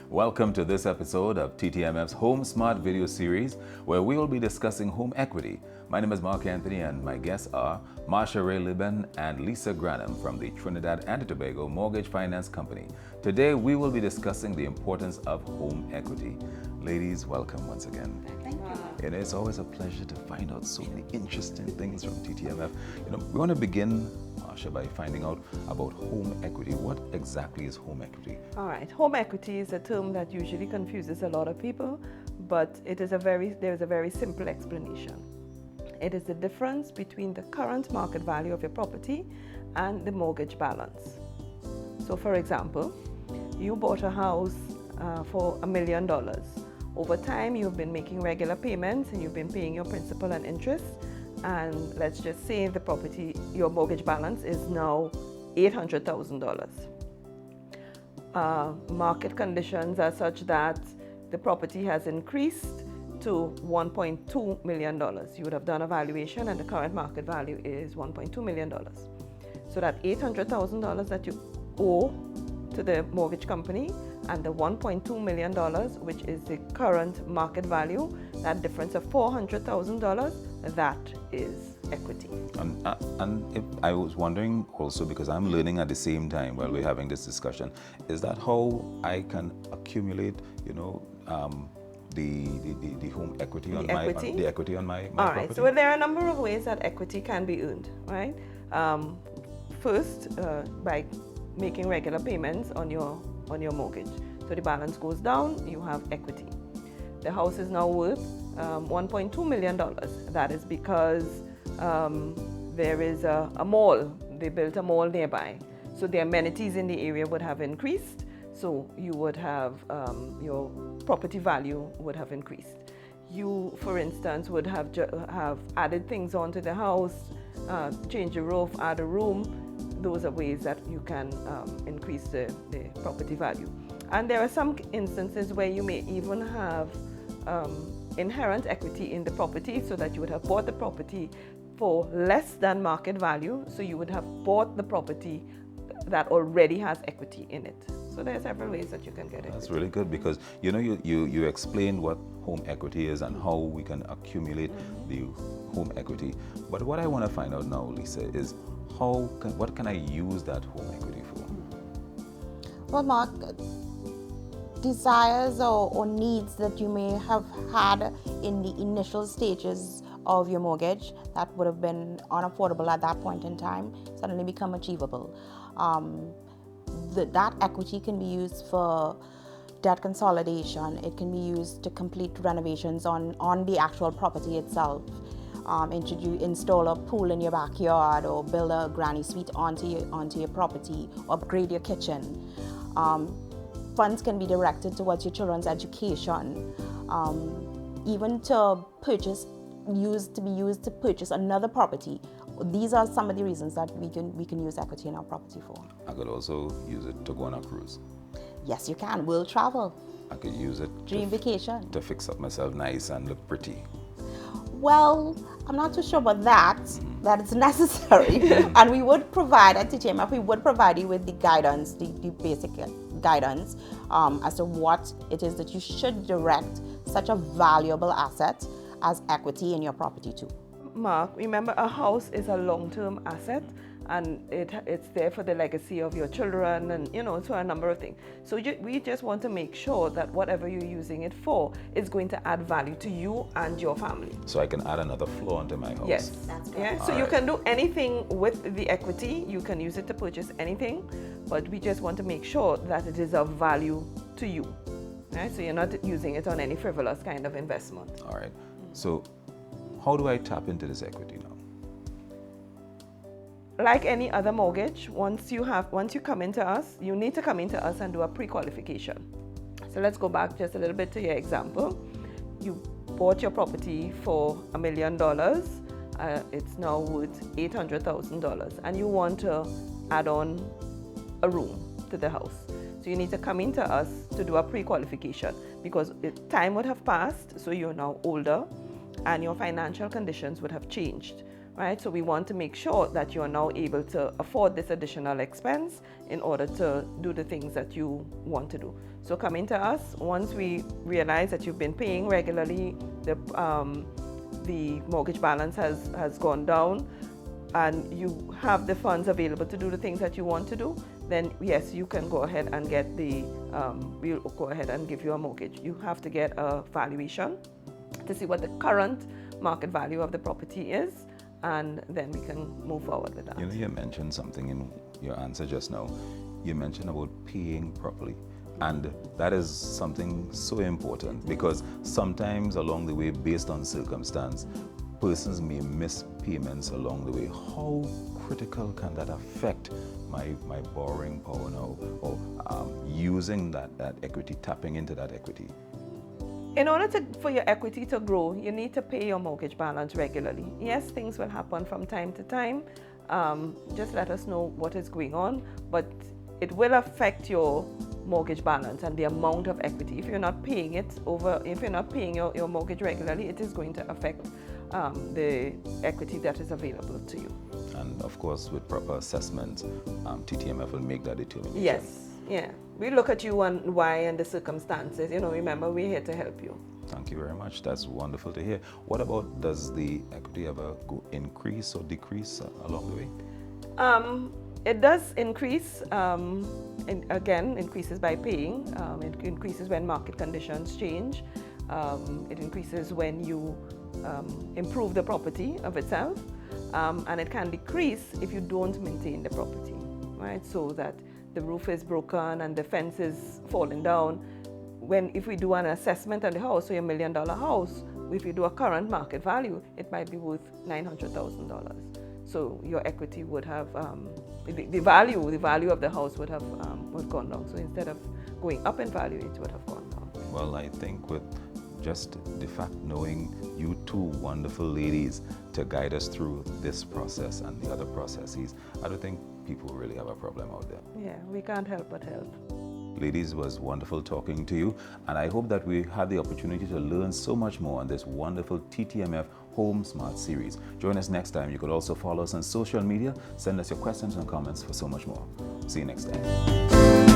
Welcome to this episode of TTMF's Home Smart video series, where we will be discussing home equity. My name is Mark Anthony, and my guests are Marsha Ray Liban and Lisa Granham from the Trinidad and Tobago Mortgage Finance Company. Today, we will be discussing the importance of home equity. Ladies, welcome once again. Thank you. And it's always a pleasure to find out so many interesting things from TTMF. We want to begin, Marsha, by finding out about home equity. What exactly is home equity? All right. Home equity is a term that usually confuses a lot of people, but there is a very simple explanation. It is the difference between the current market value of your property and the mortgage balance. So, for example, you bought a house for $1 million. Over time, you've been making regular payments and you've been paying your principal and interest. And let's just say the property, your mortgage balance is now $800,000. Market conditions are such that the property has increased to $1.2 million. You would have done a valuation and the current market value is $1.2 million. So that $800,000 that you owe to the mortgage company and the $1.2 million, which is the current market value, that difference of $400,000, that is equity. And if I was wondering also, because I'm learning at the same time while we're having this discussion, is that how I can accumulate, the home equity on my property? All right. So there are a number of ways that equity can be earned, right? First, by making regular payments on your mortgage. So the balance goes down, you have equity. The house is now worth $1.2 million. That is because there is a mall. They built a mall nearby. So the amenities in the area would have increased. So you would have, your property value would have increased. You, for instance, would have added things onto the house, change the roof, add a room. Those are ways that you can increase the property value. And there are some instances where you may even have inherent equity in the property, so that you would have bought the property for less than market value. So you would have bought the property that already has equity in it. So there are several ways that you can get it. That's really good, because you explained what home equity is and how we can accumulate the home equity. But what I want to find out now, Lisa, is what can I use that home equity for? Well, Mark, desires or needs that you may have had in the initial stages of your mortgage that would have been unaffordable at that point in time suddenly become achievable. That equity can be used for debt consolidation. It can be used to complete renovations on the actual property itself. Install a pool in your backyard, or build a granny suite onto your property, upgrade your kitchen. Funds can be directed towards your children's education, even to be used to purchase another property. These are some of the reasons that we can use equity in our property for. I could also use it to go on a cruise. Yes, you can. World travel. I could use it Dream vacation. to fix up myself nice and look pretty. Well, I'm not too sure about that it's necessary. And we would provide at TTMF, we would provide you with the guidance, the basic guidance as to what it is that you should direct such a valuable asset as equity in your property to. Mark, remember, a house is a long-term asset, and it's there for the legacy of your children, and so a number of things. So we just want to make sure that whatever you're using it for is going to add value to you and your family. So I can add another floor onto my house. Yes. That's correct. Yeah. So you can do anything with the equity. You can use it to purchase anything, but we just want to make sure that it is of value to you. Right? So you're not using it on any frivolous kind of investment. All right. So how do I tap into this equity now? Like any other mortgage, once you come into us, you need to come into us and do a pre-qualification. So let's go back just a little bit to your example. You bought your property for $1 million. It's now worth $800,000, and you want to add on a room to the house. So you need to come into us to do a pre-qualification, because time would have passed, so you're now older, and your financial conditions would have changed right? So we want to make sure that you are now able to afford this additional expense in order to do the things that you want to do. So coming to us, once we realize that you've been paying regularly, the mortgage balance has gone down, and you have the funds available to do the things that you want to do, then yes, you can go ahead and get we'll go ahead and give you a mortgage. You have to get a valuation to see what the current market value of the property is, and then we can move forward with that. You know, you mentioned something in your answer just now. You mentioned about paying properly. And that is something so important, because sometimes along the way, based on circumstance, persons may miss payments along the way. How critical can that affect my borrowing power now, or using that equity, tapping into that equity? In order for your equity to grow, you need to pay your mortgage balance regularly. Yes, things will happen from time to time. Just let us know what is going on, but it will affect your mortgage balance and the amount of equity. If you're not paying your mortgage regularly, it is going to affect the equity that is available to you. And of course, with proper assessment, TTMF will make that determination. Yes, yeah. We look at you and why and the circumstances. You know, remember, we're here to help you. Thank you very much. That's wonderful to hear. What about, does the equity ever increase or decrease along the way? It does increase, again, increases by paying. It increases when market conditions change. It increases when you improve the property of itself. And it can decrease if you don't maintain the property, right? So that the roof is broken and the fence is falling down. If we do an assessment on the house, so your $1 million house, if you do a current market value, it might be worth $900,000. So your equity would have, the value of the house would have gone down. So instead of going up in value, it would have gone down. Well, I think with just the fact knowing you two wonderful ladies to guide us through this process and the other processes, I don't think people really have a problem out there. Yeah, we can't help but help. Ladies, it was wonderful talking to you, and I hope that we had the opportunity to learn so much more on this wonderful TTMF Home Smart series. Join us next time. You could also follow us on social media. Send us your questions and comments for so much more. See you next time.